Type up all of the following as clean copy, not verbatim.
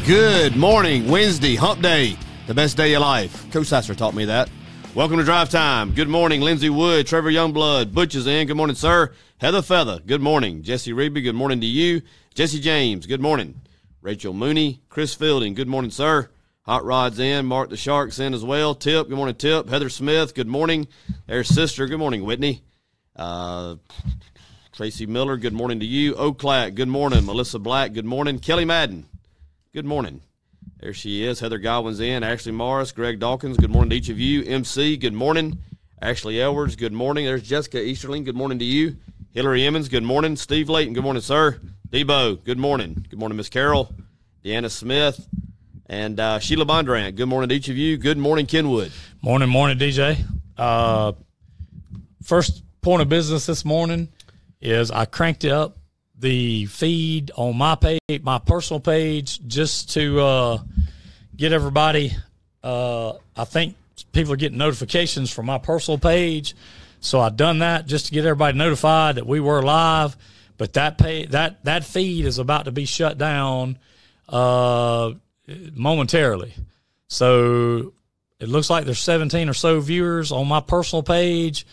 Good morning, Wednesday, hump day, the best day of your life. Coach Sasser taught me that. Welcome to Drive Time. Good morning, Lindsey Wood, Trevor Youngblood, Butch is in. Good morning, sir. Heather Feather, good morning. Jesse Reeby, good morning to you. Jesse James, good morning. Rachel Mooney, Chris Fielding, good morning, sir. Hot Rod's in. Mark the Shark's in as well. Tip, good morning, Tip. Heather Smith, good morning. There's Sister, good morning, Whitney. Tracy Miller, good morning to you. Oaklack, good morning. Melissa Black, good morning. Kelly Madden, good morning. There she is. Heather Godwin's in. Ashley Morris, Greg Dawkins, good morning to each of you. MC, good morning. Ashley Edwards, good morning. There's Jessica Easterling, good morning to you. Hillary Emmons, good morning. Steve Layton, good morning, sir. Debo, good morning. Good morning, Miss Carol. Deanna Smith, and Sheila Bondurant, good morning to each of you. Good morning, Kenwood. Morning, DJ. First point of business this morning is I cranked up the feed on my page, my personal page, just to get everybody. I think people are getting notifications from my personal page, so I done that just to get everybody notified that we were live. But that feed is about to be shut down momentarily. So it looks like there's 17 or so viewers on my personal page.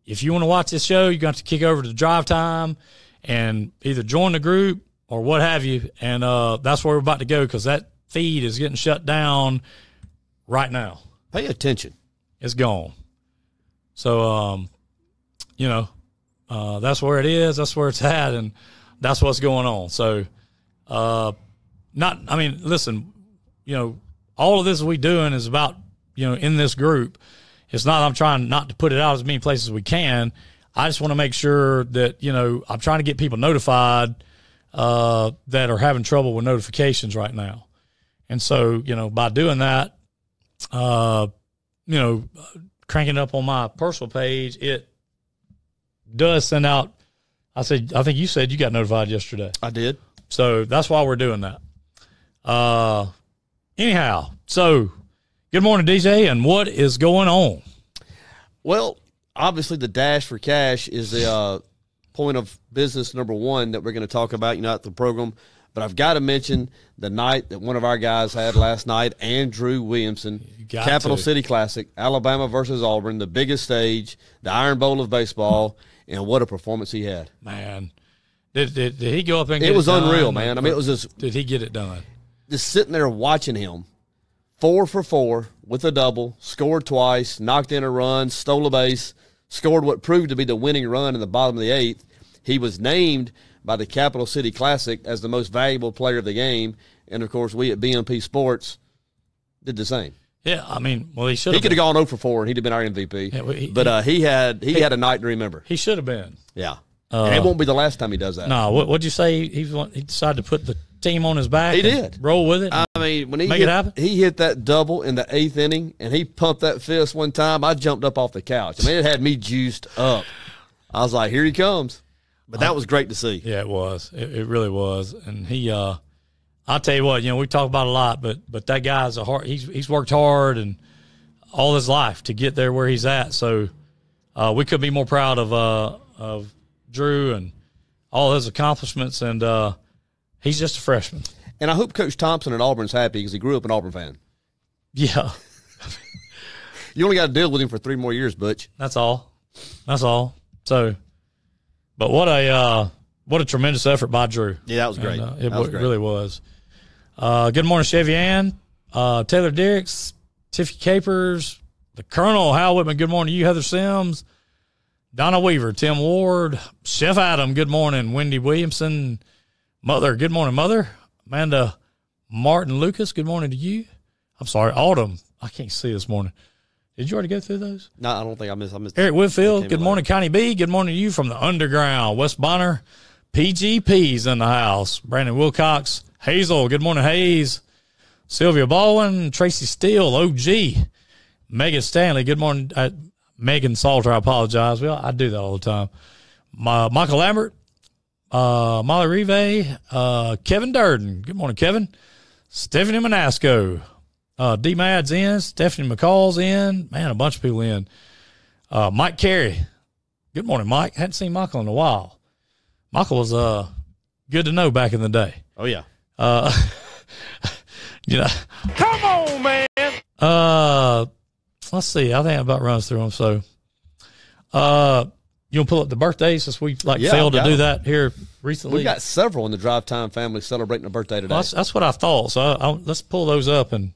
If you want to watch this show, you're going to have to kick over to Drive Time and either join the group or what have you. And that's where we're about to go because that feed is getting shut down right now. Pay attention. It's gone. So, that's where it is. That's where it's at. And that's what's going on. So, listen, all of this we doing is about, in this group. It's not I'm trying not to put it out as many places as we can. I just want to make sure that, I'm trying to get people notified that are having trouble with notifications right now. And so, by doing that, cranking up on my personal page, it does send out. I think you said you got notified yesterday. I did. So that's why we're doing that. Anyhow, so good morning, DJ, and what is going on? Well, obviously the dash for cash is the point of business number one that we're going to talk about, at the program. But I've got to mention the night that one of our guys had last night, Andrew Williamson, Capital City Classic, Alabama versus Auburn, the biggest stage, the Iron Bowl of baseball, and what a performance he had. Man, did he go up and get it done? It was unreal, man. I mean, it was just – did he get it done? Just sitting there watching him, 4 for 4 with a double, scored twice, knocked in a run, stole a base, scored what proved to be the winning run in the bottom of the 8th. He was named by the Capital City Classic as the most valuable player of the game. And, of course, we at BMP Sports did the same. Yeah, I mean, well, he should have. He could have gone 0 for 4 and he'd have been our MVP. Yeah, but he had a night to remember. He should have been. Yeah. And it won't be the last time he does that. No, what'd you say? He decided to put the team on his back? He did. Roll with it? I mean, when it happen? He hit that double in the 8th inning, and he pumped that fist one time. I jumped up off the couch. I mean, it had me juiced up. I was like, here he comes. But that was great to see. Yeah, it was. It really was. And he, I'll tell you what, we talk about a lot, but that guy's he's worked hard and all his life to get there where he's at. So we couldn't be more proud of Drew and all his accomplishments. And he's just a freshman. And I hope Coach Thompson at Auburn's happy because he grew up an Auburn fan. Yeah. You only got to deal with him for 3 more years, Butch. That's all. So. But what a tremendous effort by Drew. Yeah, that was great. It really was. Good morning, Chevy Ann, Taylor Dierks, Tiffany Capers, the Colonel, Hal Whitman, good morning to you, Heather Sims, Donna Weaver, Tim Ward, Chef Adam, good morning, Wendy Williamson, Mother, good morning, Mother, Amanda Martin Lucas, good morning to you. I'm sorry, Autumn, I can't see this morning. Did you already go through those? No, I don't think I missed. Eric Whitfield, good morning, Connie B. Good morning to you from the Underground. Wes Bonner, PGP's in the house. Brandon Wilcox, Hazel, good morning, Hayes. Sylvia Baldwin, Tracy Steele, OG. Megan Stanley, good morning. Megan Salter, I apologize. Well, I do that all the time. Michael Lambert, Molly Rive, Kevin Durden. Good morning, Kevin. Stephanie Manasco. D-Mad's in. Stephanie McCall's in. Man, a bunch of people in. Mike Carey. Good morning, Mike. Hadn't seen Michael in a while. Michael was good to know back in the day. Oh, yeah. You know. Come on, man. Let's see. I think I about runs through them. So, you want to pull up the birthdays since we failed to do that here recently? We've got several in the Drive Time family celebrating a birthday today. Well, that's what I thought. So let's pull those up and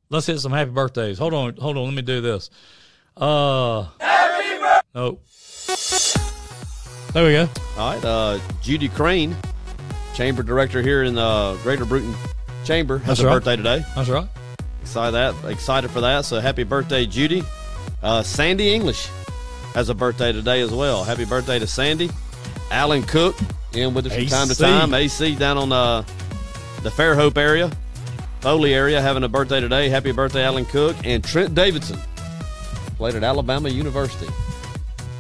let's hit some happy birthdays. Hold on. Let me do this. Happy birthday! Nope. There we go. All right. Judy Crane, chamber director here in the Greater Bruton Chamber, has a birthday today. That's right. Excited for that. So happy birthday, Judy. Sandy English has a birthday today as well. Happy birthday to Sandy. Alan Cook in with us from time to time. AC down on the Fairhope area, Foley area, having a birthday today. Happy birthday, Alan Cook. And Trent Davidson played at Alabama University.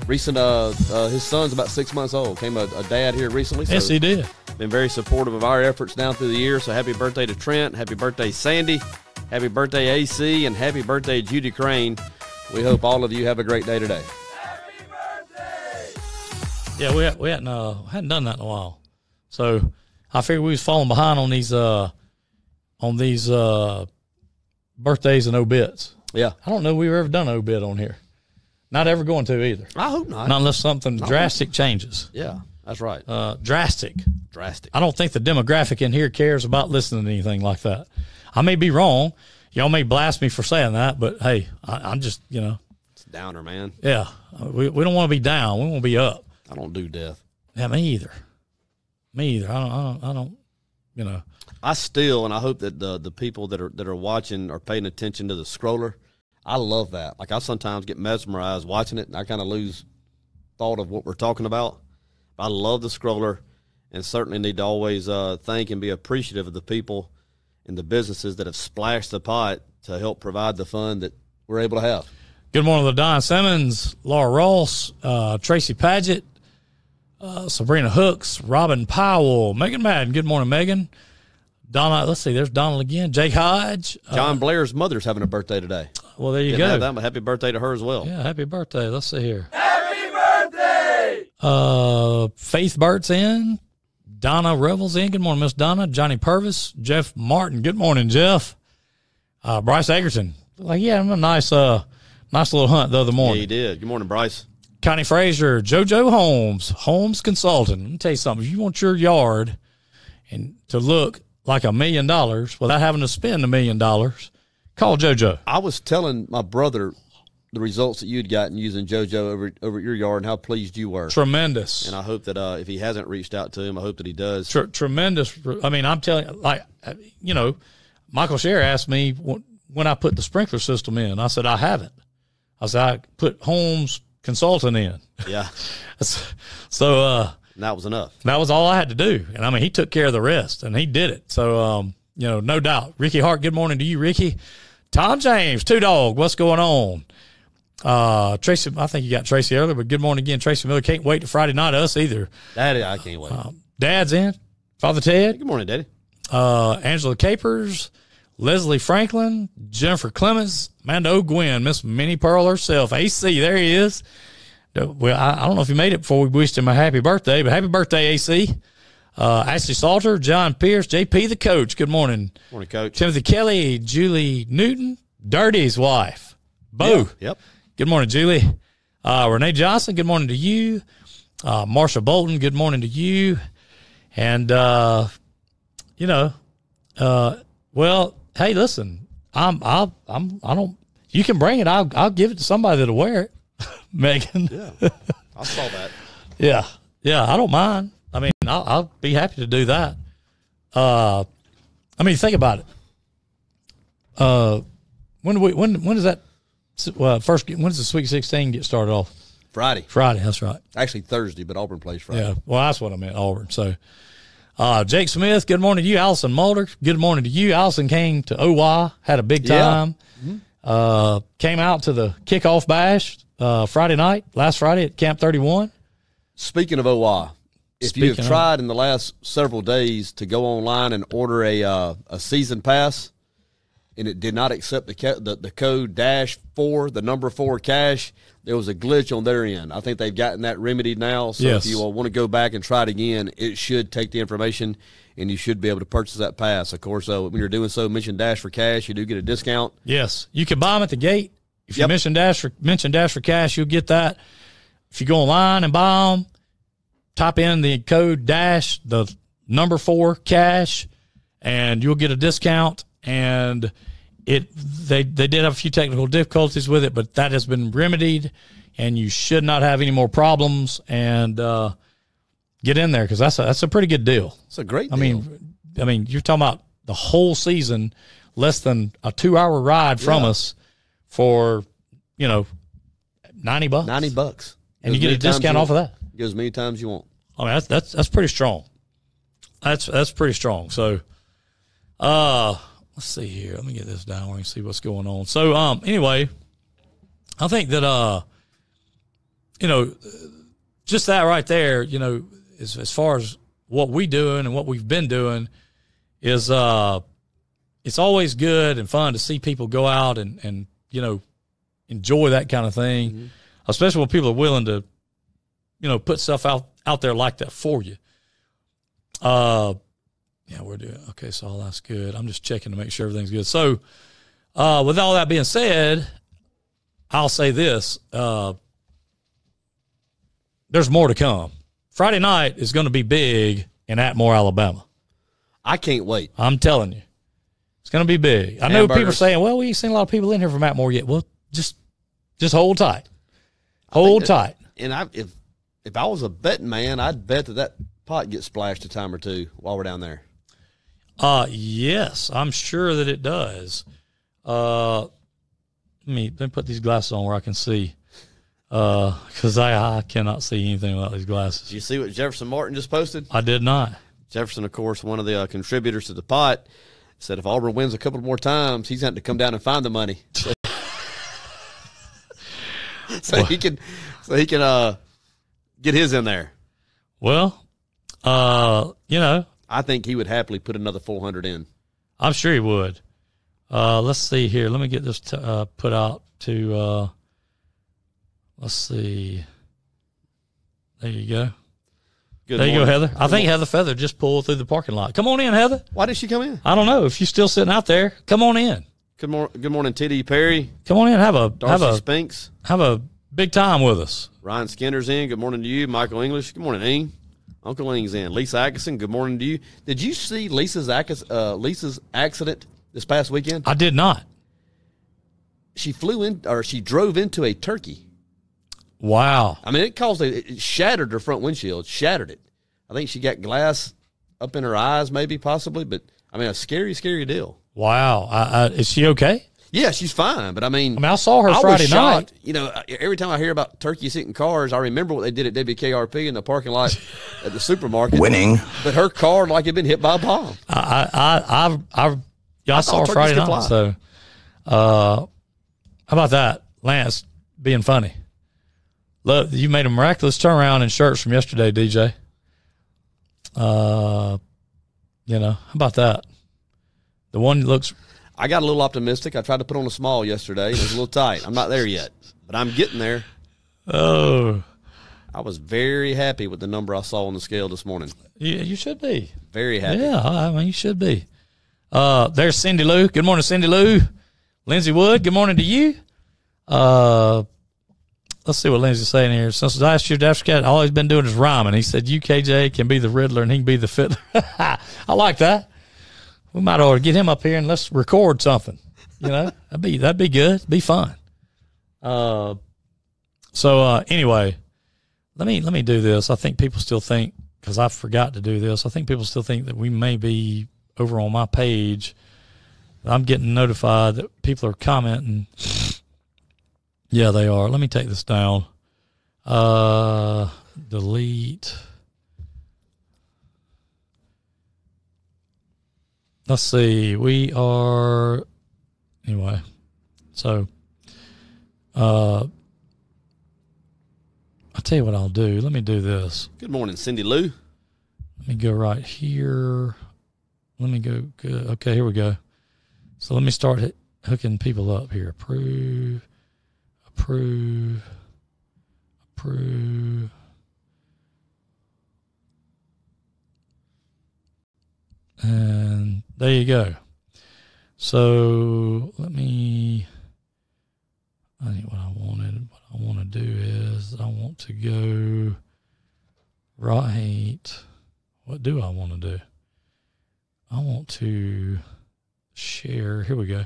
Recent, his son's about 6 months old. Came a dad here recently. So yes, he did. Been very supportive of our efforts down through the year. So happy birthday to Trent. Happy birthday, Sandy. Happy birthday, AC. And happy birthday, Judy Crane. We hope all of you have a great day today. Happy birthday! Yeah, we hadn't done that in a while. So I figured we was falling behind on these birthdays and obits. Yeah. I don't know we've ever done an obit on here. Not ever going to either. I hope not. Not unless something drastic changes. Yeah, that's right. Drastic. Drastic. I don't think the demographic in here cares about listening to anything like that. I may be wrong. Y'all may blast me for saying that, but hey, I'm just, It's a downer, man. Yeah. We don't want to be down. We want to be up. I don't do death. Yeah, me either. I don't. I still, and I hope that the people that are watching are paying attention to the scroller. I love that. Like, I sometimes get mesmerized watching it, and I kind of lose thought of what we're talking about. I love the scroller, and certainly need to always thank and be appreciative of the people and the businesses that have splashed the pot to help provide the fund that we're able to have. Good morning to Don Simmons, Laura Ross, Tracy Paget, Sabrina Hooks, Robin Powell, Megan Madden. Good morning, Megan. Donna, let's see, there's Donald again. Jake Hodge. John Blair's mother's having a birthday today. Well, there you Didn't go. have that, but happy birthday to her as well. Yeah, happy birthday. Let's see here. Happy birthday! Faith Burt's in. Donna Revels in. Good morning, Miss Donna. Johnny Purvis. Jeff Martin. Good morning, Jeff. Bryce Egerton. Like, yeah, a nice little hunt the other morning. Yeah, he did. Good morning, Bryce. Connie Frazier. JoJo Holmes Consultant. Let me tell you something. If you want your yard and to look like $1 million without having to spend $1 million, call JoJo. I was telling my brother the results that you'd gotten using JoJo over at your yard and how pleased you were. Tremendous. And I hope that if he hasn't reached out to him, I hope that he does. Tremendous. I mean, I'm telling you, Michael Scher asked me when I put the sprinkler system in. I said, I haven't. I said, I put Holmes Consultant in. Yeah. So, and that was enough. That was all I had to do. And I mean, he took care of the rest and he did it. So, no doubt. Ricky Hart, good morning to you, Ricky. Tom James, Two Dog, what's going on? Tracy, I think you got Tracy earlier, but good morning again, Tracy Miller. Can't wait to Friday night, us either. Daddy, I can't wait. Dad's in. Father Ted. Good morning, Daddy. Angela Capers, Leslie Franklin, Jennifer Clemens, Amanda O'Gwen, Miss Minnie Pearl herself. AC, there he is. Well, I don't know if he made it before we wished him a happy birthday, but happy birthday, AC. Ashley Salter, John Pierce, JP the coach. Good morning. Morning, Coach. Timothy Kelly, Julie Newton, Dirty's wife. Bo. Yeah, yep. Good morning, Julie. Renee Johnson, good morning to you. Marsha Bolton, good morning to you. And, well, hey, listen, you can bring it. I'll give it to somebody that'll wear it. Megan. Yeah. I saw that. Yeah. Yeah. I don't mind. I mean, I'll be happy to do that. Think about it. When does that when does the Sweet 16 get started off? Friday. That's right. Actually Thursday, but Auburn plays Friday. Yeah. Well, that's what I meant, Auburn. So, Jake Smith, good morning to you. Allison Mulder, good morning to you. Allison came to OY, had a big time. Yeah. Mm-hmm. Came out to the kickoff bash last Friday at Camp 31. Speaking of OY, if you have tried in the last several days to go online and order a season pass, and it did not accept the code -4, the number 4 cash. There was a glitch on their end. I think they've gotten that remedied now. So yes. if you want to go back and try it again, it should take the information, and you should be able to purchase that pass. Of course, when you're doing so, mention Dash for Cash. You do get a discount. Yes, you can buy them at the gate. If you Yep. mention Dash for Cash, you'll get that. If you go online and buy them, type in the code Dash, the number 4 cash, and you'll get a discount. And they did have a few technical difficulties with it, but that has been remedied, and you should not have any more problems. And get in there, because that's a pretty good deal. It's a great deal. I mean, you're talking about the whole season, less than a 2-hour ride from us for $90. $90, And you get a discount off of that. Go as many times you want. I mean, that's pretty strong. That's pretty strong. So, let's see here. Let me get this down where you can see what's going on. So, anyway, I think that just that right there, as far as what we doing and what we've been doing is, it's always good and fun to see people go out and enjoy that kind of thing, mm-hmm. especially when people are willing to, put stuff out there like that for you. Yeah, we're doing okay. So all that's good. I'm just checking to make sure everything's good. So, with all that being said, I'll say this: there's more to come. Friday night is going to be big in Atmore, Alabama. I can't wait. I'm telling you, it's going to be big. I know people are saying, "Well, we ain't seen a lot of people in here from Atmore yet." Well, just hold tight, hold tight. And if I was a betting man, I'd bet that pot gets splashed a time or two while we're down there. Yes, I'm sure that it does. Let me put these glasses on where I can see, because I cannot see anything without these glasses. Did you see what Jefferson Martin just posted? I did not. Jefferson, of course, one of the contributors to the pot, said if Auburn wins a couple more times, he's going to come down and find the money. So he can get his in there. Well, I think he would happily put another 400 in. I'm sure he would. Let's see here. Let me get this put out to, let's see. There you go. Good there morning. You go, Heather. I think Heather Feather just pulled through the parking lot. Come on in, Heather. Why did she come in? I don't know. If you're still sitting out there, come on in. Good morning, T.D. Perry. Come on in. Darcy Spinks. Have a big time with us. Ryan Skinner's in. Good morning to you. Michael English. Good morning, Ing. Uncle Ing's in. Lisa Atkinson. Good morning to you. Did you see Lisa's accident this past weekend? I did not. She drove into a turkey. Wow. I mean, it shattered her front windshield. Shattered it. I think she got glass up in her eyes, maybe, possibly. But, I mean, a scary, scary deal. Wow. Is she okay? Yeah, she's fine. But, I I saw her Friday night. Every time I hear about turkeys hitting cars, I remember what they did at WKRP in the parking lot at the supermarket. Winning. But her car had been hit by a bomb. I saw her Friday night. So, how about that, Lance being funny? Look, you made a miraculous turnaround in shirts from yesterday, DJ. How about that? The one looks. I got a little optimistic. I tried to put on a small yesterday. It was a little tight. I'm not there yet, but I'm getting there. Oh. I was very happy with the number I saw on the scale this morning. Yeah, you should be. Very happy. Yeah, you should be. There's Cindy Lou. Good morning, Cindy Lou. Lindsay Wood, good morning to you. Let's see what Lindsay's saying here. Since last year, Dash Cat all he's been doing is rhyming. He said UKJ can be the Riddler and he can be the Fiddler. I like that. We might ought to get him up here and let's record something. That'd be good. It'd be fun. Anyway, let me do this. I think people still think, because I forgot to do this, I think people still think that we may be over on my page. I'm getting notified that people are commenting. Yeah, they are. Let me take this down. Delete. Let's see. We are, anyway. So, I'll tell you what I'll do. Let me do this. Good morning, Cindy Lou. Let me go right here. Let me go. Good. Okay, here we go. So let me start hooking people up here. Approve. And there you go. So I think what I want to do is I want to go right. What do I want to do? I want to share. Here we go.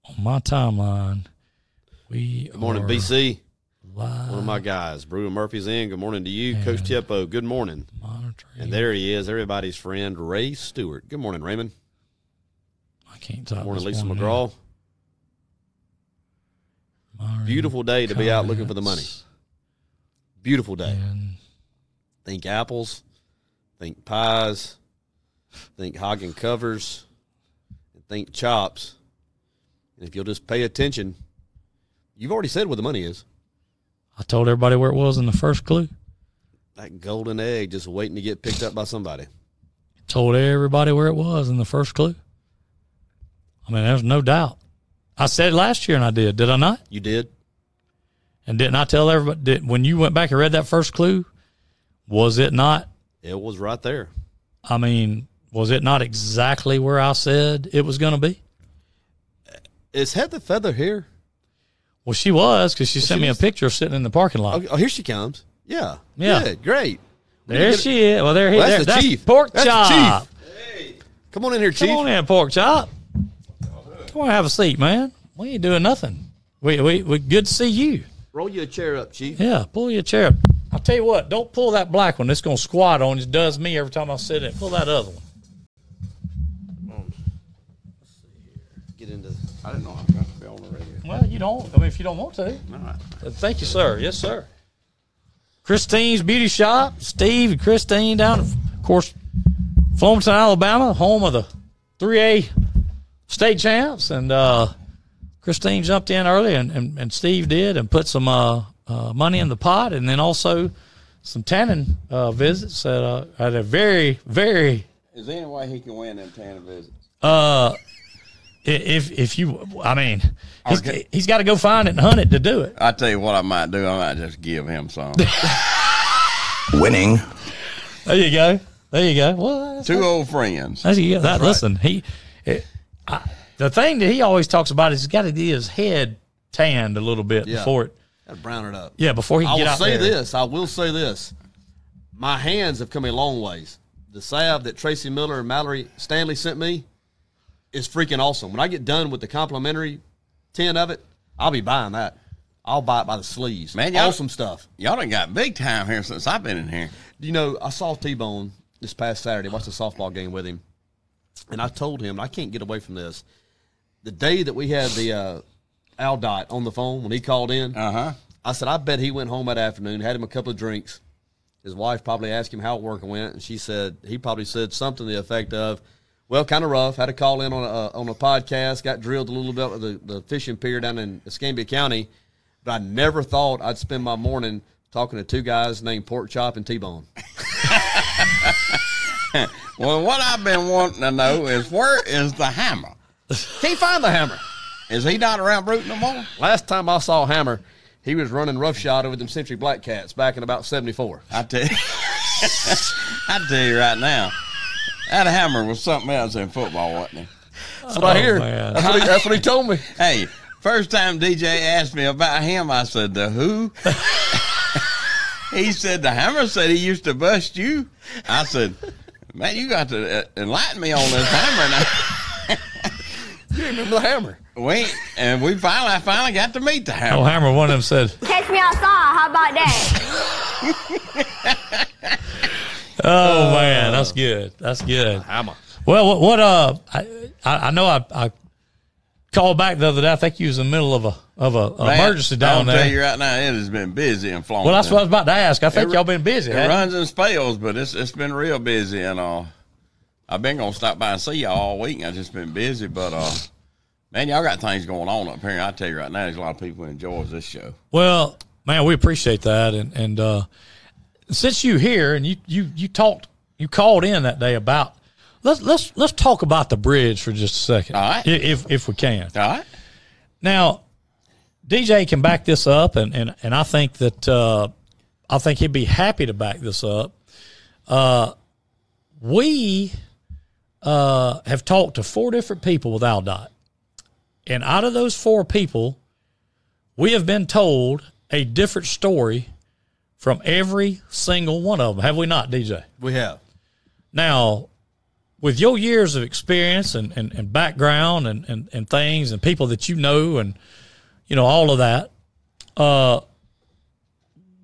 On my timeline, Good morning, BC. Live. One of my guys, Brewer Murphy's in. Good morning to you. Coach Tippo, good morning. Monitoring. And there he is, everybody's friend, Ray Stewart. Good morning, Raymond. I can't talk. Good morning, Lisa morning McGraw. Beautiful day to be out looking for the money. Beautiful day. And Think apples, think pies, think Hagen covers, and think chops. And if you'll just pay attention, you've already said where the money is. I told everybody where it was in the first clue. That golden egg just waiting to get picked up by somebody. Told everybody where it was in the first clue. I mean, there's no doubt. I said it last year, and I did. Did I not? You did. And didn't I tell everybody, when you went back and read that first clue, was it not? It was right there. I mean, was it not exactly where I said it was going to be? Is Heather Feather here? Well, she was, because she sent me a picture sitting in the parking lot. Oh, here she comes. Yeah. Yeah. Good. Great. There she is. Well, That's the chief. Pork That's chop. the chief. Hey. Come on in here, Chief. Come on in, pork chop. Come on, have a seat, man. We ain't doing nothing. We good to see you. Roll you a chair up, Chief. Yeah, pull your chair up. I'll tell you what, don't pull that black one. It's going to squat on. It does me every time I sit in it. Pull that other one. Come on. Let's see here. Get into. I didn't know I was going to be on the radio. Well, you don't. I mean, if you don't want to. All right. Thank you, sir. Yes, sir. Christine's Beauty Shop. Steve and Christine down, of course, Flomaton, Alabama, home of the 3A state champs. And Christine jumped in early, and Steve did, and put some money in the pot, and then also some tanning visits at a very, very. Is there any way he can win them tanning visits? If you, I mean, he's got to go find it and hunt it to do it. I tell you what I might do. I might just give him some. Winning. There you go. There you go. Well, Two old friends. That's right. Listen, the thing that he always talks about is he's got to get his head tanned a little bit before it. Got to brown it up. Yeah, before he can get out there. I will say this. My hands have come a long ways. The salve that Tracy Miller and Mallory Stanley sent me is freaking awesome. When I get done with the complimentary tin of it, I'll be buying that. I'll buy it by the sleeves. Man, awesome stuff. Y'all done got big time here since I've been in here. You know, I saw T-Bone this past Saturday. Watched a softball game with him. And I told him, I can't get away from this. The day that we had the Al Dot on the phone when he called in, I said, I bet he went home that afternoon, had him a couple of drinks. His wife probably asked him how work went, and he probably said something to the effect of, well, kind of rough. Had to call in on a podcast. Got drilled a little bit with the fishing pier down in Escambia County. But I never thought I'd spend my morning talking to two guys named Pork Chop and T-Bone. Well, what I've been wanting to know is where is the Hammer? Can't find the Hammer. Is he not around Brute no more? Last time I saw Hammer, he was running roughshod over them Century Black Cats back in about 74. I tell you right now, that Hammer was something else in football, wasn't he? That's what I hear. Man. That's what he told me. Hey, first time DJ asked me about him, I said, the who? He said, the Hammer said he used to bust you. I said, man, you got to enlighten me on this Hammer now. You remember the Hammer? We finally got to meet the Hammer. Oh, Hammer, one of them said, Catch me outside. How about that? oh, man, that's good. That's good. Hammer. Well, I know I called back the other day. I think you was in the middle of a emergency down there. I'll tell you right now, it has been busy in Florida. Well, that's what I was about to ask. I think y'all been busy. It runs in spells, but it's been real busy, and I've been gonna stop by and see y'all all week. I've just been busy, but man, y'all got things going on up here. I tell you right now, there's a lot of people who enjoys this show. Well, man, we appreciate that, and since you here and you called in that day about let's talk about the bridge for just a second. All right. If we can. All right. Now, DJ can back this up, and I think that I think he'd be happy to back this up. We have talked to 4 different people with AlDOT, and out of those 4 people, we have been told a different story from every single one of them. Have we not, DJ? We have. Now, with your years of experience and background and things and people that you know and, you know, all of that,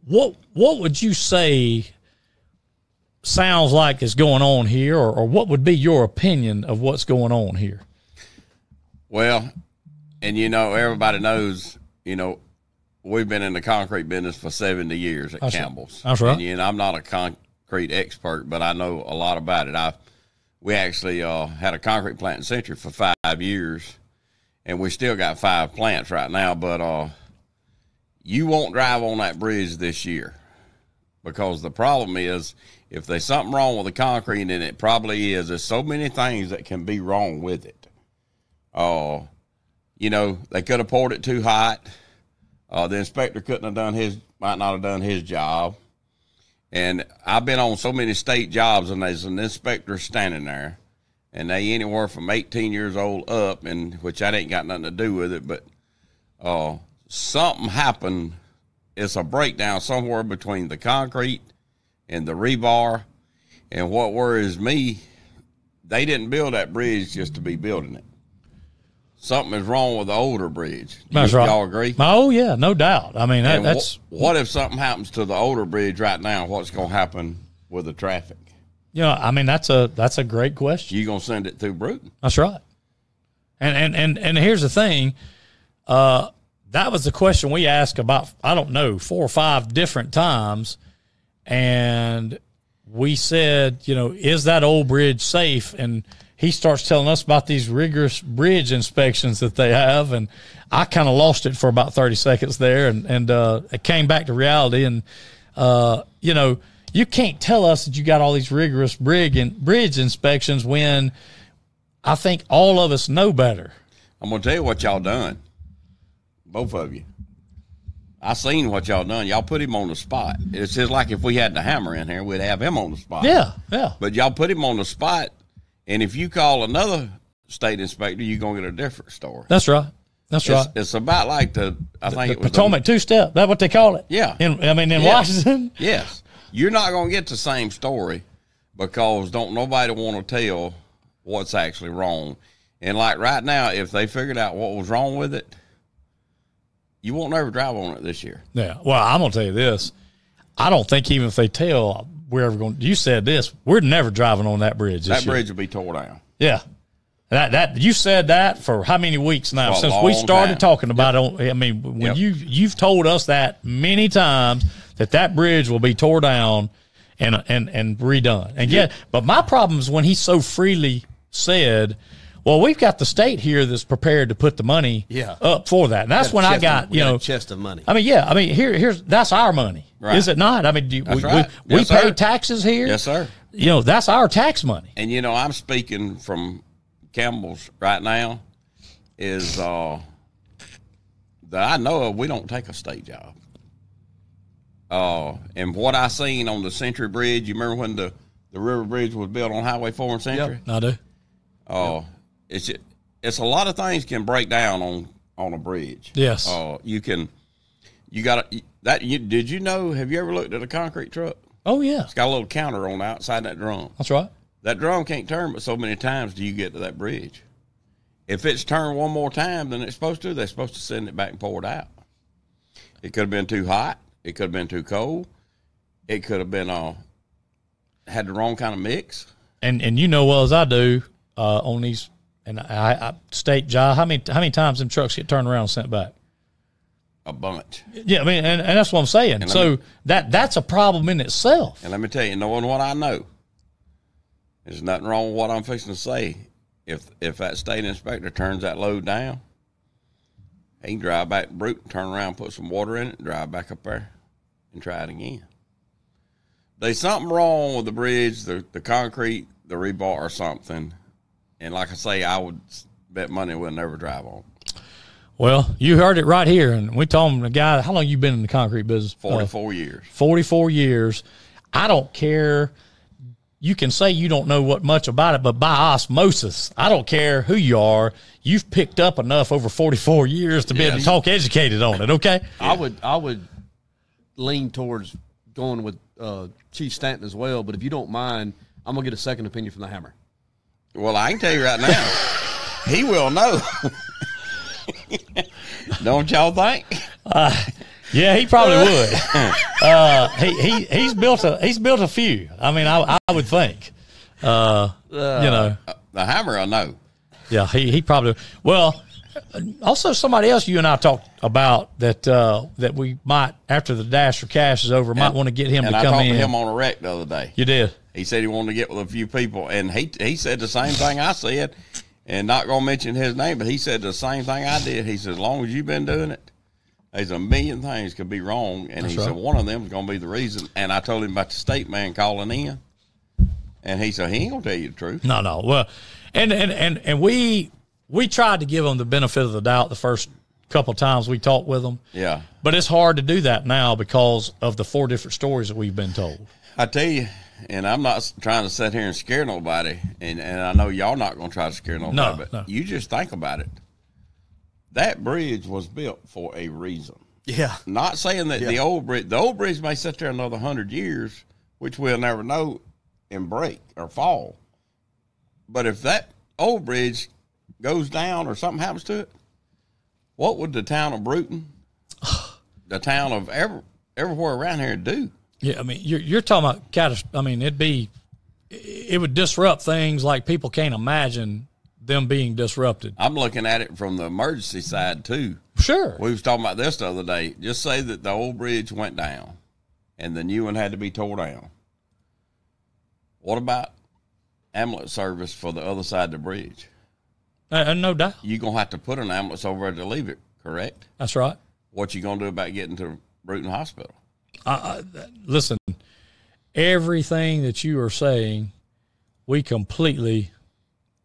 what would you say sounds like is going on here, or what would be your opinion of what's going on here? Well, and, you know, everybody knows, you know, we've been in the concrete business for 70 years at Campbell's. That's right. And, you know, I'm not a concrete expert, but I know a lot about it. We actually had a concrete plant in Century for 5 years, and we still got 5 plants right now. But you won't drive on that bridge this year, because the problem is, if there's something wrong with the concrete, and it probably is, there's so many things that can be wrong with it. You know, they could have poured it too hot. The inspector might not have done his job. And I've been on so many state jobs, and there's an inspector standing there, and they anywhere from 18 years old up, and which that ain't got nothing to do with it, but something happened. It's a breakdown somewhere between the concrete and the rebar. And what worries me, they didn't build that bridge just to be building it. Something is wrong with the older bridge. That's right. Y'all agree? Oh, yeah, no doubt. I mean, that's... What if something happens to the older bridge right now? What's going to happen with the traffic? You know, I mean, that's a great question. You going to send it through Bruton? That's right. And here's the thing. That was the question we asked about, I don't know, 4 or 5 different times. And we said, you know, is that old bridge safe? And he starts telling us about these rigorous bridge inspections that they have. And I kind of lost it for about 30 seconds there. And it came back to reality. And, you know, you can't tell us that you got all these rigorous bridge inspections when I think all of us know better. I'm going to tell you what y'all done. Both of you. I seen what y'all done. Y'all put him on the spot. It's just like if we had the hammer in here, we'd have him on the spot. Yeah, yeah. But y'all put him on the spot, and if you call another state inspector, you're going to get a different story. That's right. That's right. It's about like it was Potomac two-step. That's what they call it. Yeah. In Washington. Yes. You're not going to get the same story, because don't nobody want to tell what's actually wrong. And like right now, if they figured out what was wrong with it, you won't ever drive on it this year. Yeah. Well, I'm going to tell you this. I don't think even if they tell, we're ever going to. You said this. We're never driving on that bridge this year. That bridge will be tore down. Yeah. That you said that for how many weeks now? For a since long we started time. talking about it. I mean, when you've told us that many times that bridge will be tore down and redone. And yet, but my problem is when he so freely said, well, we've got the state here that's prepared to put the money up for that. And that's when I got, a chest of money. I mean, here's that's our money. Right. Is it not? I mean, we Yes, pay sir. taxes here. Yes, sir. You know, that's our tax money. And, you know, I'm speaking from Campbell's right now, is that I know of, we don't take a state job. And what I seen on the Century Bridge, you remember when the river bridge was built on Highway 4 in Century? Yep, I do. It's a lot of things can break down on a bridge. Yes. Did you know, have you ever looked at a concrete truck? Oh, yeah. It's got a little counter on the outside of that drum. That's right. That drum can't turn but so many times do you get to that bridge. If it's turned one more time than it's supposed to, they're supposed to send it back and pour it out. It could have been too hot. It could have been too cold. It could have been had the wrong kind of mix. And you know well as I do on these, and I state job, how many times them trucks get turned around and sent back? A bunch. Yeah, I mean, and that's what I'm saying. And so that's a problem in itself. And let me tell you, knowing what I know, there's nothing wrong with what I'm fixing to say. If that state inspector turns that load down, he can drive back to Bruton, turn around, put some water in it, drive back up there and try it again. There's something wrong with the bridge, the concrete, the rebar or something. And like I say, I would bet money we'll never drive on. Well, you heard it right here. And we told him, the guy, how long you been in the concrete business? 44 years. 44 years. I don't care. You can say you don't know what much about it, but by osmosis, I don't care who you are. You've picked up enough over 44 years to be able to talk educated on it, okay? Yeah. I would lean towards going with Chief Stanton as well, but if you don't mind, I'm going to get a second opinion from the Hammer. Well, I can tell you right now, he will know. Don't y'all think? Yeah, he probably would. He's built a few. I mean, I would think. You know, the Hammer will know. Yeah, he probably. Well, also somebody else you and I talked about that we might, after the Dash for Cash is over, might want to get him to come in. And I talked to him on a wreck the other day. You did. He said he wanted to get with a few people, and he said the same thing I said, and not going to mention his name, but he said the same thing I did. He said, as long as you've been doing it, there's a million things could be wrong, and he said one of them is going to be the reason. And I told him about the state man calling in, and he said he ain't going to tell you the truth. No. Well, and we tried to give him the benefit of the doubt the first couple of times we talked with him. Yeah. But it's hard to do that now because of the 4 different stories that we've been told. I tell you, and I'm not trying to sit here and scare nobody, and I know y'all not going to try to scare nobody, but you just think about it. That bridge was built for a reason. Yeah. Not saying that the old bridge may sit there another 100 years, which we'll never know, and break or fall. But if that old bridge goes down or something happens to it, what would the town of Bruton, the town of everywhere around here do? Yeah, I mean, you're talking about I mean, it would disrupt things like people can't imagine them being disrupted. I'm looking at it from the emergency side too. Sure. We was talking about this the other day. Just say that the old bridge went down and the new one had to be tore down. What about ambulance service for the other side of the bridge? No doubt. You're going to have to put an ambulance over there to leave it, correct? That's right. What you going to do about getting to Bruton Hospital? Listen, everything that you are saying, we completely,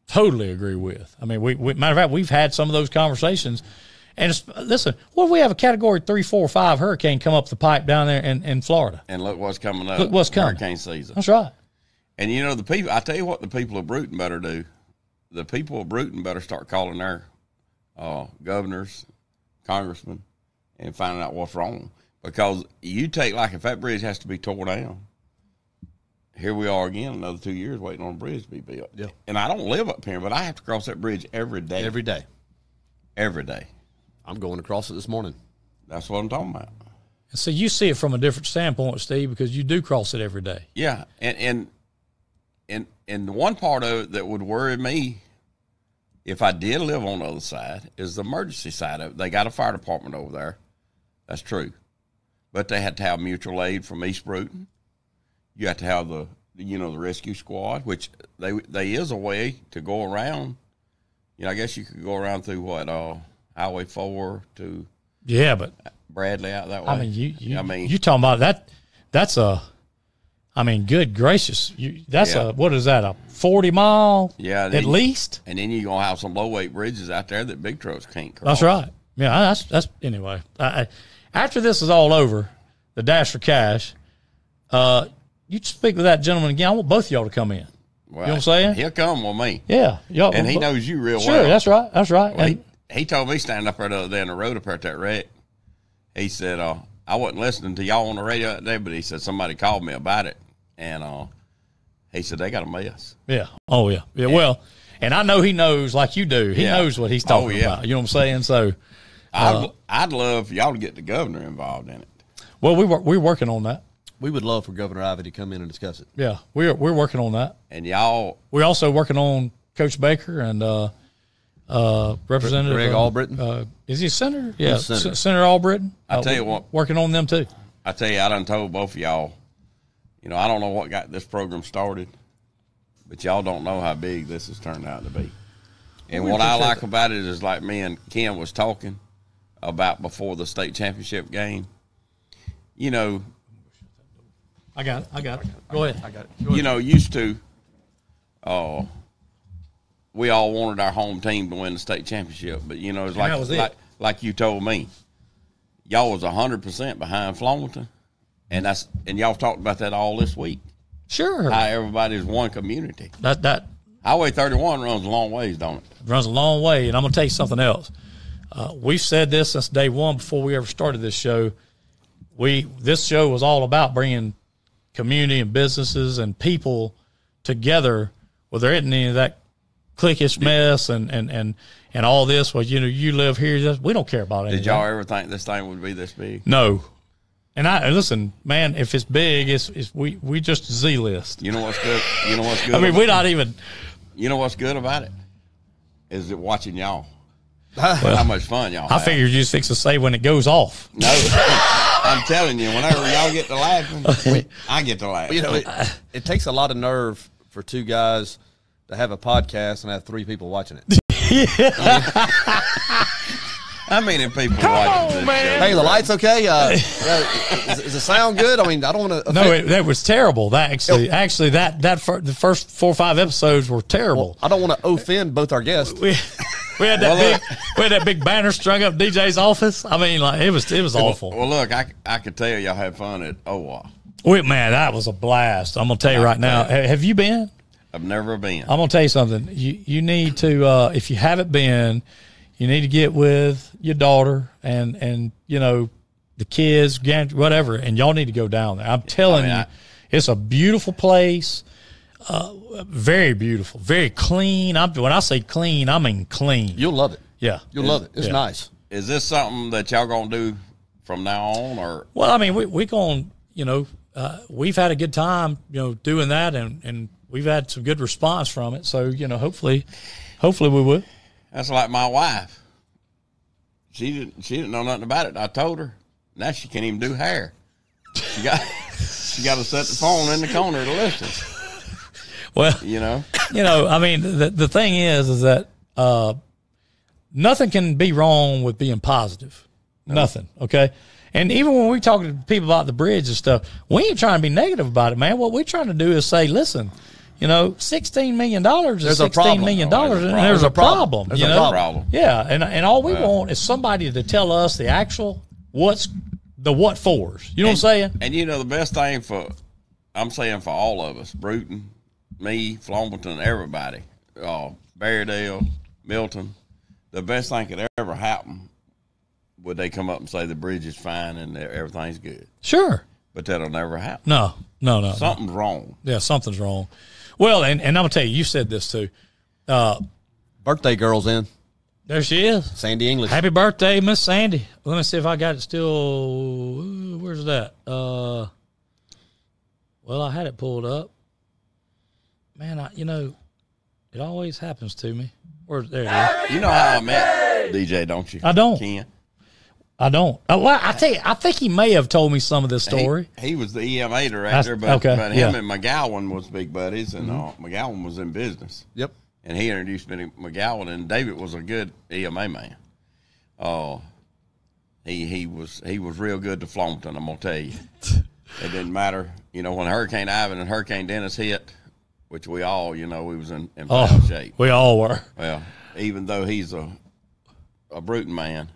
totally agree with. I mean, we matter of fact, we've had some of those conversations. And listen, what if we have a Category 3, 4, 5 hurricane come up the pipe down there in Florida? And look what's coming up. Look what's coming. Hurricane season. That's right. And you know, the people, I tell you what the people of Bruton better do. The people of Bruton better start calling their governors, congressmen, and finding out what's wrong. Because you take, like, if that bridge has to be tore down, here we are again, another 2 years waiting on a bridge to be built. Yeah. And I don't live up here, but I have to cross that bridge every day. Every day. Every day. I'm going across it this morning. That's what I'm talking about. And so you see it from a different standpoint, Steve, because you do cross it every day. Yeah. And the one part of it that would worry me if I did live on the other side is the emergency side of it. They got a fire department over there. That's true. But they had to have mutual aid from East Bruton. You have to have the rescue squad, which they is a way to go around. You know, I guess you could go around through Highway 4 to but Bradley out that way. I mean, you talking about that? That's good gracious, what is that? A 40-mile? Yeah, at least. And then you're gonna have some low weight bridges out there that big trucks can't cross. That's right. Yeah, that's anyway. After this is all over, the Dash for Cash, you speak with that gentleman again. I want both of y'all to come in. Well, you know what I'm saying? He'll come with me. Yeah. Y'all, and he knows you real well. Sure, that's right. That's right. Well, he told me standing up there the other day on the road up there at that wreck. He said, I wasn't listening to y'all on the radio that day, but he said somebody called me about it. And he said, they got a mess. Yeah. Oh, yeah. Yeah. Well, and I know he knows like you do. He knows what he's talking about. You know what I'm saying? So I'd love for y'all to get the governor involved in it. Well, we're working on that. We would love for Governor Ivey to come in and discuss it. Yeah, we're working on that. And y'all, we're also working on Coach Baker and Representative Greg Albritton. Is he a senator? Yeah, Senator. Senator Albritton. I tell you what, working on them too. I tell you, I done told both of y'all. You know, I don't know what got this program started, but y'all don't know how big this has turned out to be. And what I like about it is, like me and Ken was talking about before the state championship game. You know, I got it. Go ahead. I got it. You know, used to we all wanted our home team to win the state championship, but you know, it's that was it. like you told me, y'all was 100% behind Flomaton, and y'all talked about that all this week. Sure. How everybody's one community. That Highway 31 runs a long ways, don't it? runs a long way, and I'm going to tell you something else. We've said this since day one before we ever started this show. This show was all about bringing community and businesses and people together where there isn't any of that cliquish mess and all this. Well, you know, you live here. We don't care about anything. Did y'all ever think this thing would be this big? No. And listen, man, if it's big, we just Z-list. You know what's good? You know what's good? I mean, we're not even. You know what's good about it? Is it watching y'all. How much fun y'all I have. figured you fix to say when it goes off. No, I'm telling you, whenever y'all get to laughing, I get to laughing. You know, it takes a lot of nerve for two guys to have a podcast and have three people watching it. How many people watching this show? Hey, the lights okay? Is the sound good? I mean, I don't want to. No, that was terrible. That actually, the first 4 or 5 episodes were terrible. Well, I don't want to offend both our guests. We had that big banner strung up DJ's office. I mean, like it was awful. Well, look, I could tell y'all had fun at OWA. Man, that was a blast. I'm gonna tell you right now. Have you been? I've never been. I'm gonna tell you something. You need to if you haven't been, you need to get with your daughter and you know the kids, whatever, and y'all need to go down there. I'm telling you, it's a beautiful place. Very beautiful, very clean. When I say clean, I mean clean. You'll love it. Yeah, You'll love it. It's nice. Is this something that y'all gonna do from now on, or? Well, I mean, we gonna, you know, we've had a good time, you know, doing that, and we've had some good response from it. So, you know, hopefully we will. That's like my wife. She didn't know nothing about it. I told her. Now she can't even do hair. She got to set the phone in the corner to listen. Well, you know, I mean, the thing is that nothing can be wrong with being positive. No. Nothing. Okay. And even when we talk to people about the bridge and stuff, we ain't trying to be negative about it, man. What we're trying to do is say, listen, you know, $16 million is $16 million, and there's a problem. There's you a know? problem. Yeah, and all we want is somebody to tell us the actual what fors. You know what I'm saying? And you know, the best thing I'm saying for all of us, Bruton, me, Flomaton, everybody, Berrydale, Milton, the best thing could ever happen would they come up and say the bridge is fine and everything's good. Sure. But that'll never happen. No. Something's wrong. Yeah, something's wrong. Well, and I'm going to tell you said this too. Birthday girl's in. There she is. Sandy English. Happy birthday, Miss Sandy. Let me see if I got it still. Where's that? Well, I had it pulled up. Man, it always happens to me. There it is. You know how I met DJ, don't you? I don't. Ken? I don't. I tell you, I think he may have told me some of this story. He was the EMA director, but him and McGowan was big buddies, and McGowan was in business. Yep. And he introduced me to McGowan, and David was a good EMA man. He was real good to Flomaton, I'm gonna tell you. It didn't matter, you know, when Hurricane Ivan and Hurricane Dennis hit, which we all, you know, we was in foul shape. We all were. Well, even though he's a Bruton man,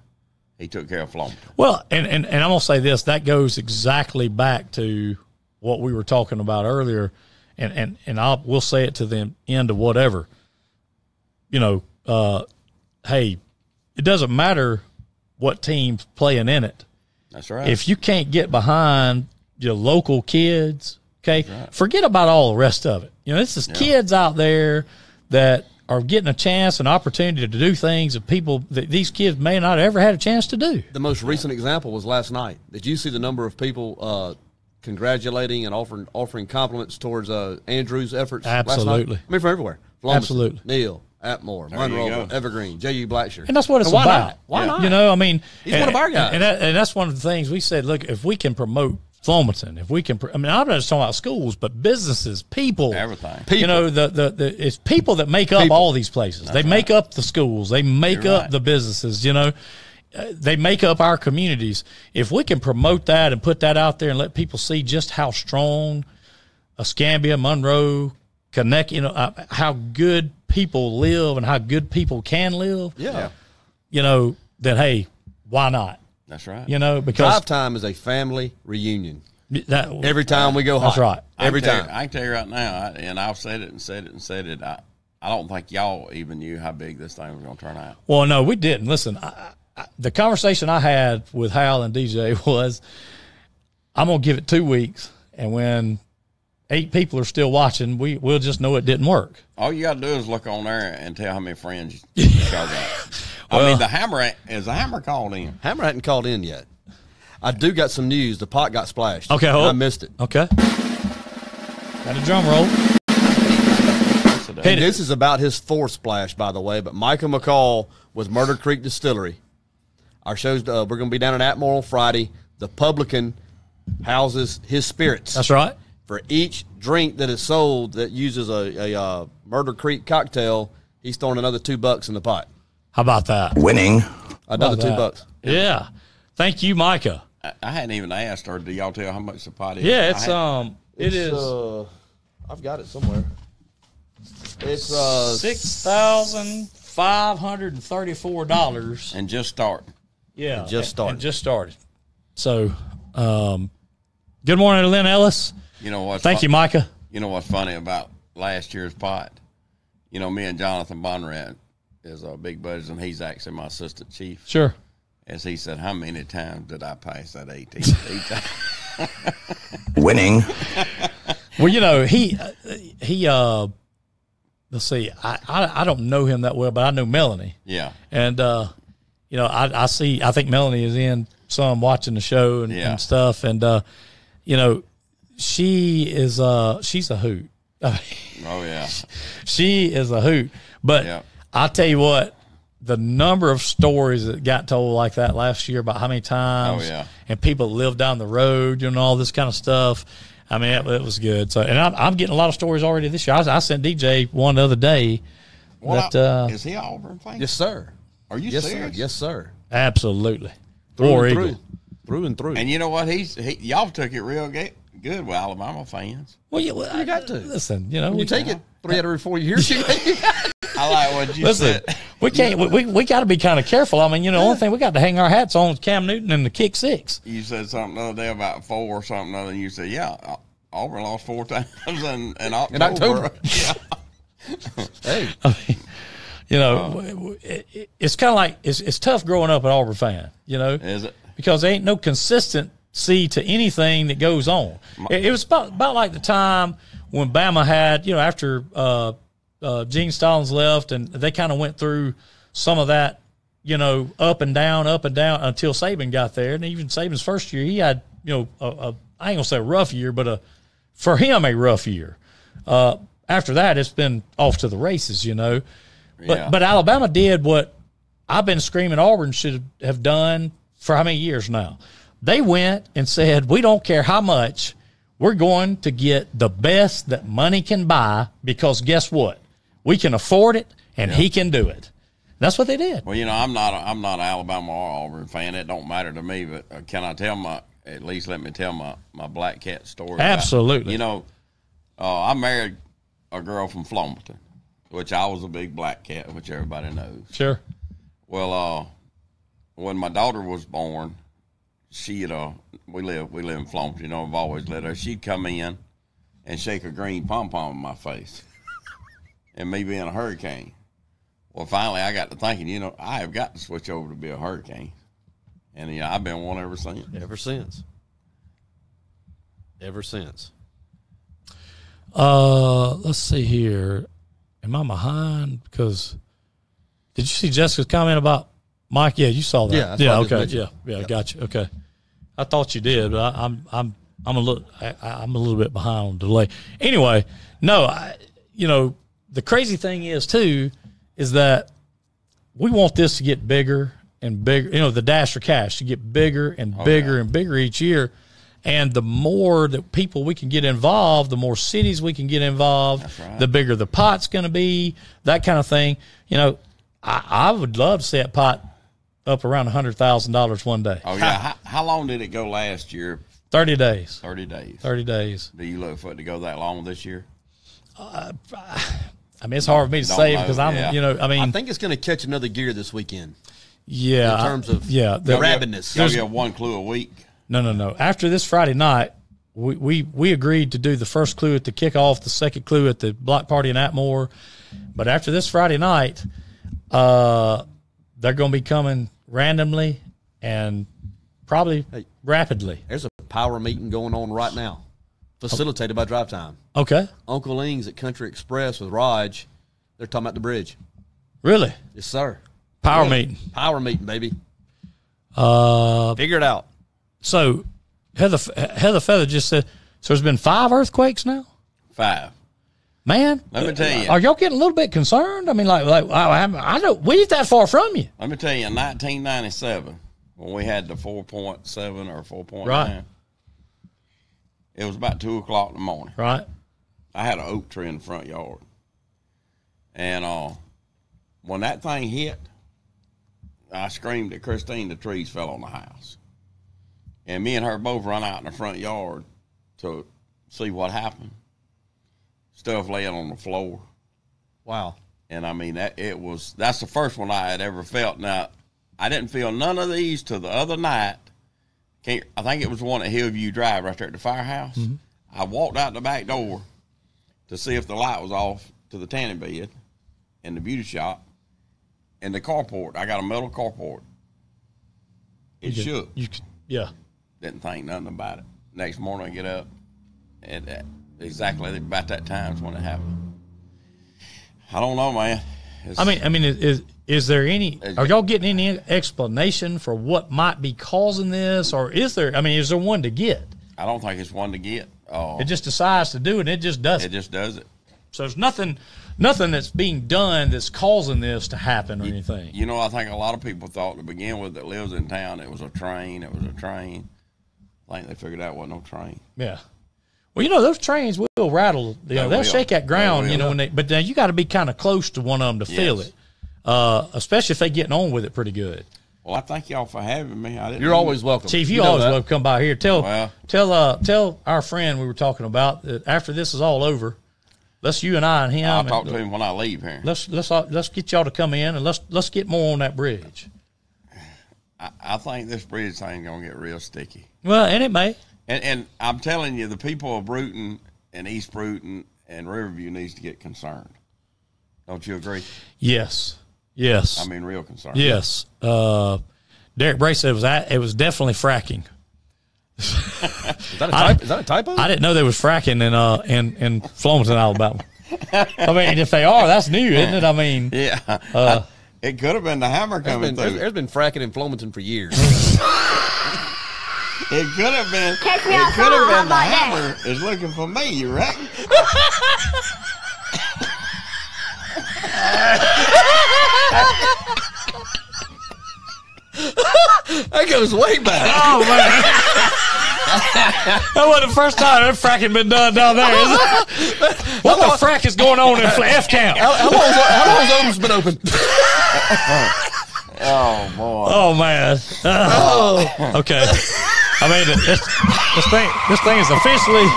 he took care of Flomaton. Well, and I'm gonna say this, that goes exactly back to what we were talking about earlier, and we'll say it to the end of whatever. You know, hey, it doesn't matter what team's playing in it. That's right. If you can't get behind your local kids, okay, forget about all the rest of it. You know, this is kids out there that are getting a chance, an opportunity to do things that these kids may not have ever had a chance to do. The most recent example was last night. Did you see the number of people congratulating and offering compliments towards Andrew's efforts? Absolutely. Last night? I mean, from everywhere. Flomaton, Absolutely. Neal, Atmore, Monroe, Evergreen, J.U. Blackshear. And that's what it's why about. Not? Why not? You know, I mean, he's one of our guys. And that's one of the things we said, look, if we can promote Flomaton, if we can, I'm not just talking about schools, but businesses, people, everything. People. You know, it's people that make up all these places. They make up the schools. They make up the businesses. You know, they make up our communities. If we can promote that and put that out there and let people see just how strong Escambia, Monroe, connect, how good people live and how good people can live. Yeah. Then hey, why not? That's right. Because Drive time is a family reunion. that, Every time we go hot. that's right. Every time. I can tell you right now, and I've said it and said it and said it. I don't think y'all even knew how big this thing was going to turn out. Well, no, we didn't. Listen, the conversation I had with Hal and DJ was, I'm going to give it 2 weeks, and when 8 people are still watching, we'll just know it didn't work. All you got to do is look on there and tell how many friends y'all got. I mean, the hammer called in. Hammer hadn't called in yet. I do got some news. The pot got splashed. Okay, I missed it. Okay. Got a drum roll. And this is about his 4th splash, by the way. But Micah McCall with Murder Creek Distillery. Our show's we're going to be down in Atmore on Friday. The publican houses his spirits. That's right. For each drink that is sold that uses a Murder Creek cocktail, he's throwing another $2 in the pot. How about that? Winning. Another About $2. Yeah. Thank you, Micah. I hadn't even asked her. Do y'all tell how much the pot is? Yeah, it's it is I've got it somewhere. It's $6,534. and just start. Yeah, just started. And just started. So, good morning to Lynn Ellis. You know what? Thank you, Micah. You know what's funny about last year's pot? Me and Jonathan Bonrad is big buddies, and he's actually my assistant chief. Sure. As he said, how many times did I pass that 18? Winning. Well, he let's see, I don't know him that well, but I know Melanie. Yeah. And I think Melanie is in some watching the show and stuff. And she's a hoot. Oh yeah. She is a hoot. But I'll tell you what, the number of stories that got told like that last year about how many times and people live down the road, all this kind of stuff. I mean, it was good. So, and I'm getting a lot of stories already this year. I sent DJ one the other day. Is he Auburn fan? Yes, sir. Are you yes, serious? Sir. Yes, sir. Absolutely. Through and through. And you know what? Y'all took it real good with Alabama fans. Well, you got to. Listen, you take it 3 out of every 4 years. I like what you said. We can't. We got to be kind of careful. I mean, the only thing we got to hang our hats on is Cam Newton and the kick 6. You said something the other day about 4 or something other, and you said, "Yeah, Auburn lost 4 times in October." Yeah. Hey, I mean, it's kind of like it's tough growing up an Auburn fan. Is it? Because there ain't no consistency to anything that goes on. It was about like the time when Bama had, after Gene Stallings left, and they kind of went through some of that, up and down until Saban got there. And even Saban's first year, he had, I ain't gonna say a rough year, but for him a rough year. After that, it's been off to the races, But Alabama did what I've been screaming Auburn should have done for how many years now. They went and said, we don't care how much, we're going to get the best that money can buy, because guess what? We can afford it, and he can do it. That's what they did. Well, I'm not an Alabama or Auburn fan. It don't matter to me. But can I at least let me tell my Black Cat story? Absolutely. I married a girl from Flomaton, which I was a big Black Cat, which everybody knows. Sure. Well, when my daughter was born, we live in Flomaton. I've always let her. She'd come in and shake a green pom pom in my face. And me being a hurricane. Well, finally, I got to thinking, I have got to switch over to be a hurricane. And, I've been one ever since. Ever since. Let's see here. Am I behind? Because did you see Jessica's comment about Mike? Yeah, you saw that. Yeah. Okay. Yeah. Gotcha. Okay. I thought you did, but I'm a little bit behind on delay. Anyway, no, the crazy thing is that we want this to get bigger and bigger. The Dash for Cash to get bigger and bigger and bigger each year. And the more that people we can get involved, the more cities we can get involved, the bigger the pot's going to be, that kind of thing. I would love to see that pot up around $100,000 one day. Oh, yeah. How long did it go last year? 30 days. 30 days. 30 days. Do you look for it to go that long this year? I mean, it's hard for me to Don't say know, because I'm, yeah. I mean, think it's going to catch another gear this weekend yeah, in terms of the rabidness. Y'all get 1 clue a week. No. After this Friday night, we agreed to do the first clue at the kickoff, the second clue at the block party in Atmore. But after this Friday night, they're going to be coming randomly and probably rapidly. There's a power meeting going on right now, facilitated by Drive Time. Okay. Uncle Ing's at Country Express with Raj. They're talking about the bridge. Really? Yes, sir. Power meeting. Power meeting, baby. Figure it out. So Heather Feather just said, so there's been 5 earthquakes now? 5. Man, Let me tell you. are y'all getting a little bit concerned? I mean, I don't. We ain't that far from you. Let me tell you, in 1997, when we had the 4.7 or 4.9, Right. it was about 2 o'clock in the morning. Right. I had an oak tree in the front yard. And when that thing hit, I screamed at Christine, the trees fell on the house. And me and her both run out in the front yard to see what happened. Stuff laying on the floor. Wow. And I mean, that's the first one I had ever felt. Now, I didn't feel none of these till the other night. I think it was the one at Hillview Drive right there at the firehouse. Mm-hmm. I walked out the back door to see if the light was off to the tanning bed in the beauty shop. And the carport, I got a metal carport. It shook. Yeah. Didn't think nothing about it. Next morning I get up, and exactly about that time is when it happened. I don't know, man. Is there any? Are y'all getting any explanation for what might be causing this, or is there? I mean, is there one to get? I don't think it's one to get. It just decides to do it, and it just does it. It just does it. So there's nothing that's being done that's causing this to happen or anything. You know, I think a lot of people thought to begin with that lives in town it was a train. I think they figured out it wasn't no train. Yeah. Well, you know, those trains will rattle. They'll shake that ground, you know, but now you got to be kind of close to one of them to feel it, especially if they're getting on with it pretty good. Well, I thank y'all for having me. You're always welcome. Chief, you always welcome to come by here. Tell our friend we were talking about that after this is all over, let's you and I and him. I'll talk to him when I leave here. Let's get y'all to come in and let's get more on that bridge. I think this bridge thing's gonna get real sticky. Well, and it may. And I'm telling you, the people of Bruton and East Bruton and Riverview needs to get concerned. Don't you agree? Yes. I mean, real concerned. Yes. Derek Bray said it was definitely fracking. Is that a typo? I didn't know there was fracking in Flomaton, Alabama. I mean, if they are, that's new, isn't it? I mean, yeah. It could have been the hammer coming through. There's been fracking in Flomaton for years. It could have been. Catch me It outside, could have how been the about that? hammer is looking for me. You reckon? That goes way back. oh man, that wasn't the first time that fracking been done down there, is it? What the frack is going on in F Camp? How long has Odom's been open? Oh boy. Oh man. Okay. I mean, this thing is officially.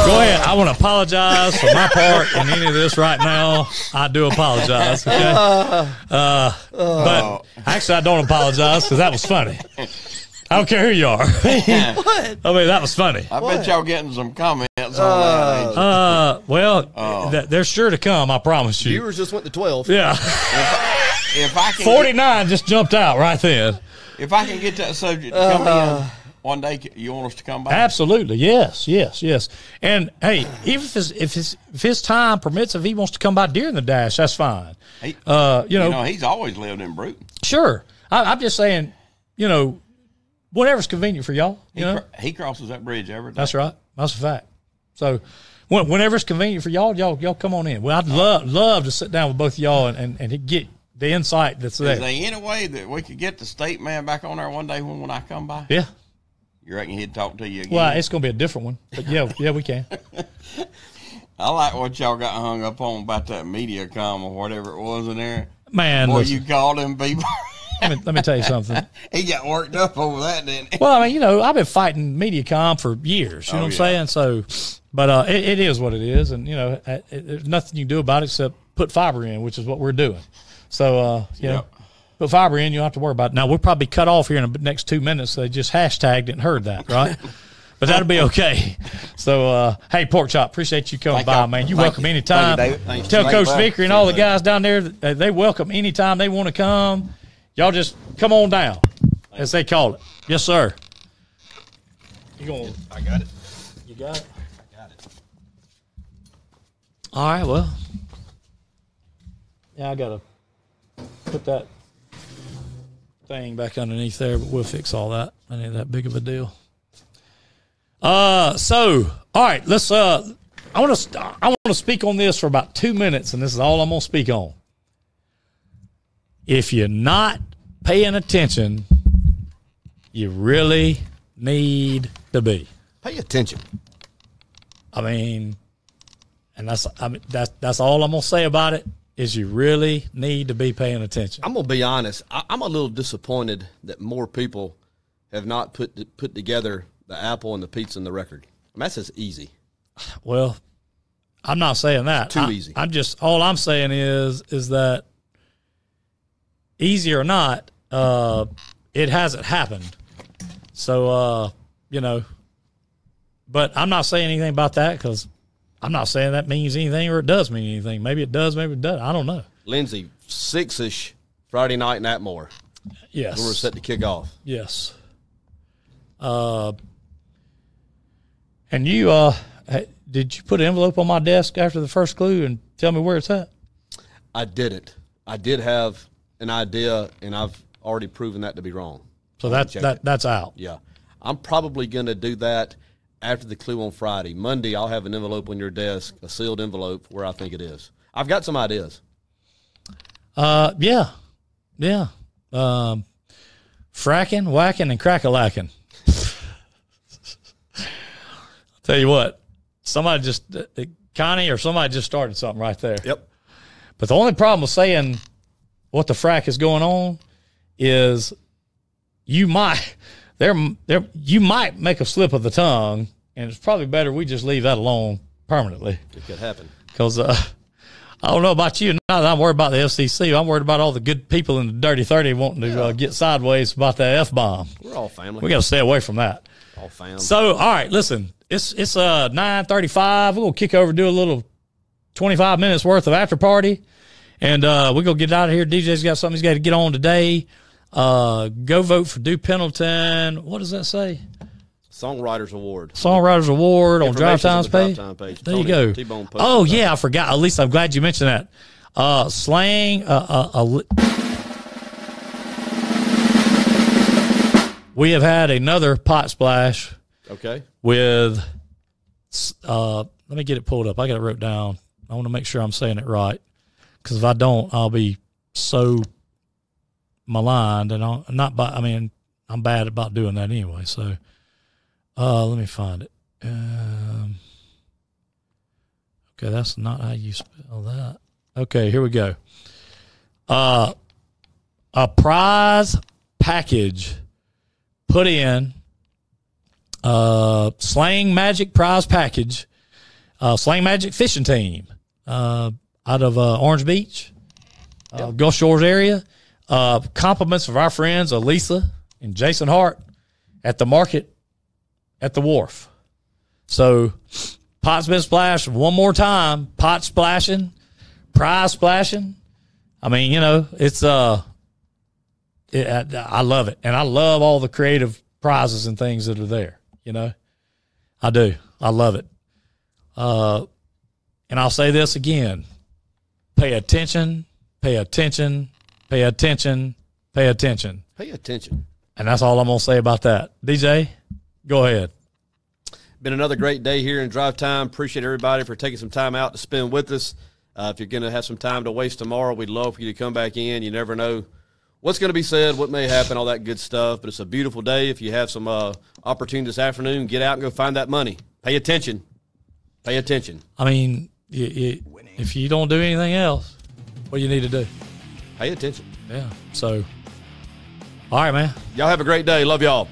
Go ahead. I want to apologize for my part in any of this right now. I do apologize. Okay. But actually, I don't apologize because that was funny. I don't care who you are. What? I mean, that was funny. I bet y'all getting some comments on that. Well, they're sure to come. I promise you. Viewers just went to 12. Yeah. If I can 49 just jumped out right then. if I can get that subject to come in one day, you want us to come back? Absolutely, yes. And hey, even if his time permits, if he wants to come by during the dash, that's fine. He, you know, he's always lived in Bruton. Sure. I'm just saying, you know, whatever's convenient for y'all. He crosses that bridge every day. That's right. That's a fact. So, whenever it's convenient for y'all come on in. Well, I'd love to sit down with both of y'all and get the insight that's there. Is there any way that we could get the state man back on there one day when I come by? Yeah. You reckon he'd talk to you again? Well, it's going to be a different one, but yeah, we can. I like what y'all got hung up on about that MediaCom or whatever it was in there. Man, boy, listen, you called them people. let me tell you something. He got worked up over that, didn't he? Well, I mean, I've been fighting MediaCom for years. You know what I'm saying? So, But it is what it is, and there's nothing you can do about it except put fiber in, which is what we're doing. So put fiber in, you don't have to worry about it. Now we'll probably cut off here in the next 2 minutes. They just hashtagged it and heard that, right? But that'll be okay. So hey, Pork Chop, appreciate you coming by, man. You welcome anytime. Tell Coach Vickery and all the guys down there that they welcome anytime they want to come. Y'all just come on down, as they call it. Yes, sir. I got it. You got it? I got it. All right, well. Yeah, I got to put that thing back underneath there, but we'll fix all that. I ain't that big of a deal. So, all right, let's I want to speak on this for about 2 minutes, and this is all I'm going to speak on. If you're not paying attention, you really need to be. Pay attention. I mean, and that's all I'm going to say about it is you really need to be paying attention. I'm going to be honest. I'm a little disappointed that more people have not put together the apple and the pizza and the record. I mean, that's just easy. Well, I'm not saying that. Too easy. All I'm saying is that easy or not, it hasn't happened. So, but I'm not saying anything about that because I'm not saying that means anything or it does mean anything. Maybe it does, maybe it doesn't. I don't know. Lindsay, 6-ish Friday night in Atmore. Yes. We're set to kick off. Yes. And you, did you put an envelope on my desk after the first clue and tell me where it's at? I didn't. I did have an idea, and I've already proven that to be wrong. So that's out. Yeah. I'm probably going to do that after the clue on Friday. Monday, I'll have an envelope on your desk, a sealed envelope where I think it is. I've got some ideas. Yeah. Fracking, whacking, and crack-a-lacking. Tell you what, Connie or somebody just started something right there. Yep. But the only problem with saying what the frack is going on is you might make a slip of the tongue, and it's probably better we just leave that alone permanently. It could happen. Because I don't know about you. Not that I'm worried about the FCC. I'm worried about all the good people in the Dirty 30 wanting to get sideways about that F-bomb. We're all family. We got to stay away from that. All family. So, all right, listen. It's 9:35. We're going to kick over, do a little 25 minutes worth of after party. And we're going to get out of here. DJ's got something he's got to get on today. Go vote for Duke Pendleton. What does that say? Songwriters Award. Songwriters Award on Drive Time's page. There There you go. T-Bone Oh, yeah, I forgot. At least I'm glad you mentioned that. Slang. We have had another pot splash. Okay. With, let me get it pulled up. I got it wrote down. I want to make sure I'm saying it right. Because if I don't, I'll be so maligned. And I'm bad about doing that anyway. So let me find it. Okay, that's not how you spell that. Okay, here we go. A prize package put in Slang Magic prize package, Slang Magic fishing team out of Orange Beach, Gulf Shores area. Compliments of our friends Elisa and Jason Hart at the market at the wharf. So pot's been splashed one more time. Pot splashing, prize splashing. I mean, it's I love it, and I love all the creative prizes and things that are there. I do. I love it. And I'll say this again. Pay attention, pay attention, pay attention, pay attention. Pay attention. And that's all I'm going to say about that. DJ, go ahead. Been another great day here in Drive Time. Appreciate everybody for taking some time out to spend with us. If you're going to have some time to waste tomorrow, we'd love for you to come back in. You never know what's going to be said, what may happen, all that good stuff. But it's a beautiful day. If you have some opportunity this afternoon, get out and go find that money. Pay attention. Pay attention. I mean, if you don't do anything else, what do you need to do? Pay attention. Yeah. So, all right, man. Y'all have a great day. Love y'all.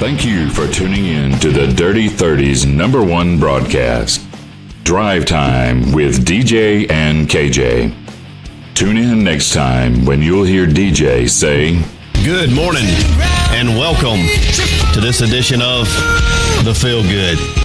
Thank you for tuning in to the Dirty 30's #1 broadcast, Drive Time with DJ and KJ. Tune in next time when you'll hear DJ say, "Good morning and welcome to this edition of The Feel Good."